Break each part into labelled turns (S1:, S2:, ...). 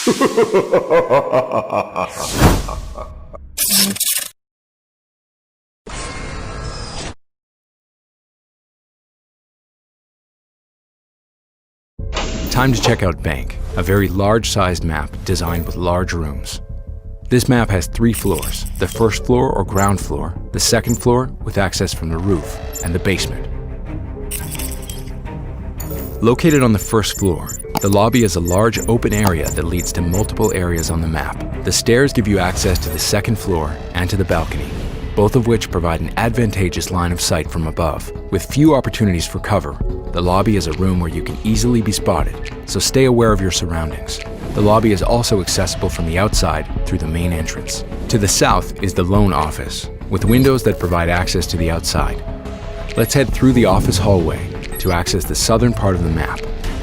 S1: Time to check out Bank, a very large-sized map designed with large rooms. This map has 3 floors, the first floor or ground floor, the second floor with access from the roof, and the basement. Located on the first floor, the lobby is a large open area that leads to multiple areas on the map. The stairs give you access to the second floor and to the balcony, both of which provide an advantageous line of sight from above. With few opportunities for cover, the lobby is a room where you can easily be spotted, so stay aware of your surroundings. The lobby is also accessible from the outside through the main entrance. To the south is the loan office, with windows that provide access to the outside. Let's head through the office hallway to access the southern part of the map.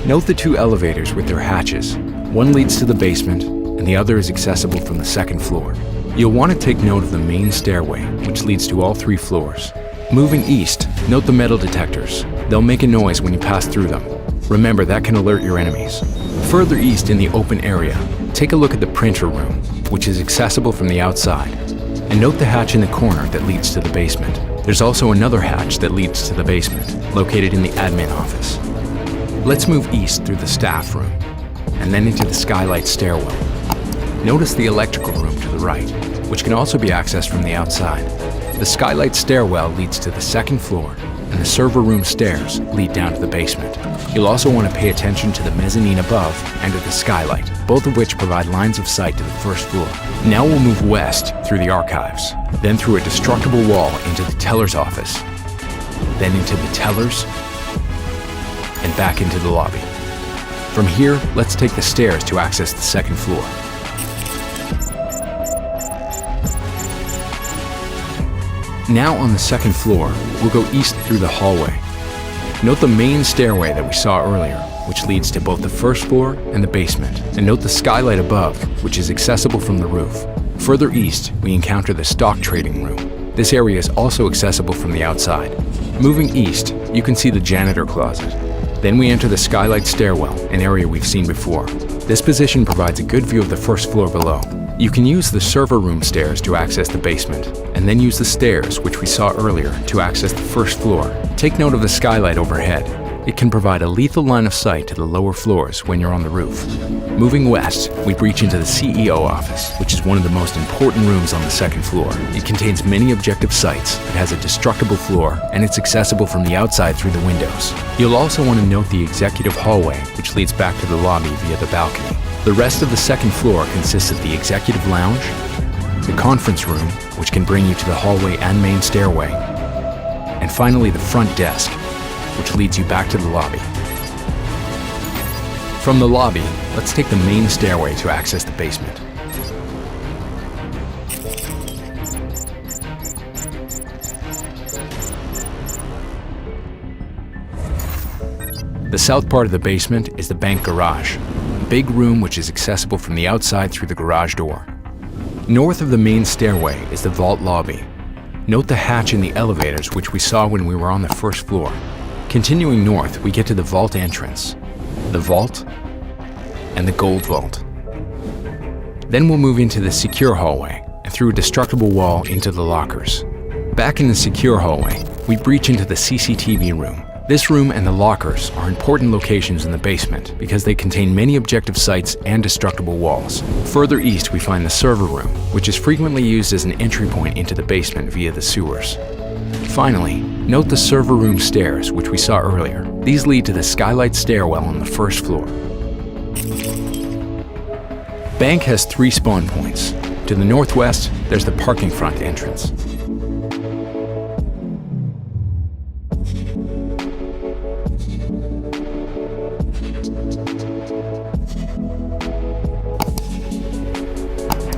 S1: Note the 2 elevators with their hatches. One leads to the basement, and the other is accessible from the second floor. You'll want to take note of the main stairway, which leads to all 3 floors. Moving east, note the metal detectors. They'll make a noise when you pass through them. Remember, that can alert your enemies. Further east in the open area, take a look at the printer room, which is accessible from the outside. And note the hatch in the corner that leads to the basement. There's also another hatch that leads to the basement, located in the admin office. Let's move east through the staff room, and then into the skylight stairwell. Notice the electrical room to the right, which can also be accessed from the outside. The skylight stairwell leads to the second floor, and the server room stairs lead down to the basement. You'll also want to pay attention to the mezzanine above and to the skylight, both of which provide lines of sight to the first floor. Now we'll move west through the archives, then through a destructible wall into the teller's office, then into the tellers, and back into the lobby. From here, let's take the stairs to access the second floor. Now on the second floor, we'll go east through the hallway. Note the main stairway that we saw earlier, which leads to both the first floor and the basement. And note the skylight above, which is accessible from the roof. Further east, we encounter the stock trading room. This area is also accessible from the outside. Moving east, you can see the janitor closet. Then we enter the skylight stairwell, an area we've seen before. This position provides a good view of the first floor below. You can use the server room stairs to access the basement, and then use the stairs, which we saw earlier, to access the first floor. Take note of the skylight overhead. It can provide a lethal line of sight to the lower floors when you're on the roof. Moving west, we breach into the CEO office, which is one of the most important rooms on the second floor. It contains many objective sights, it has a destructible floor, and it's accessible from the outside through the windows. You'll also want to note the executive hallway, which leads back to the lobby via the balcony. The rest of the second floor consists of the executive lounge, the conference room, which can bring you to the hallway and main stairway, and finally the front desk, which leads you back to the lobby. From the lobby, let's take the main stairway to access the basement. The south part of the basement is the bank garage, a big room which is accessible from the outside through the garage door. North of the main stairway is the vault lobby. Note the hatch in the elevators which we saw when we were on the first floor. Continuing north, we get to the vault entrance, the vault, and the gold vault. Then we'll move into the secure hallway and through a destructible wall into the lockers. Back in the secure hallway, we breach into the CCTV room. This room and the lockers are important locations in the basement because they contain many objective sites and destructible walls. Further east, we find the server room, which is frequently used as an entry point into the basement via the sewers. Finally, note the server room stairs, which we saw earlier. These lead to the skylight stairwell on the first floor. Bank has 3 spawn points. To the northwest, there's the parking front entrance.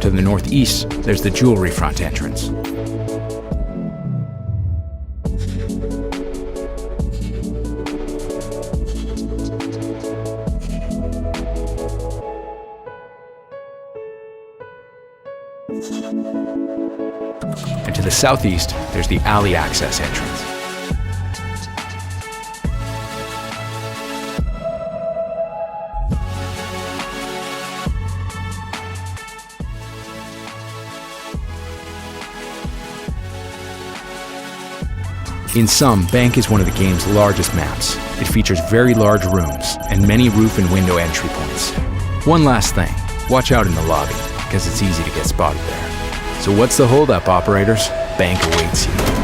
S1: To the northeast, there's the jewelry front entrance. And to the southeast, there's the alley access entrance. In sum, Bank is one of the game's largest maps. It features very large rooms and many roof and window entry points. One last thing, watch out in the lobby, because it's easy to get spotted there. So what's the holdup, operators? Bank awaits you.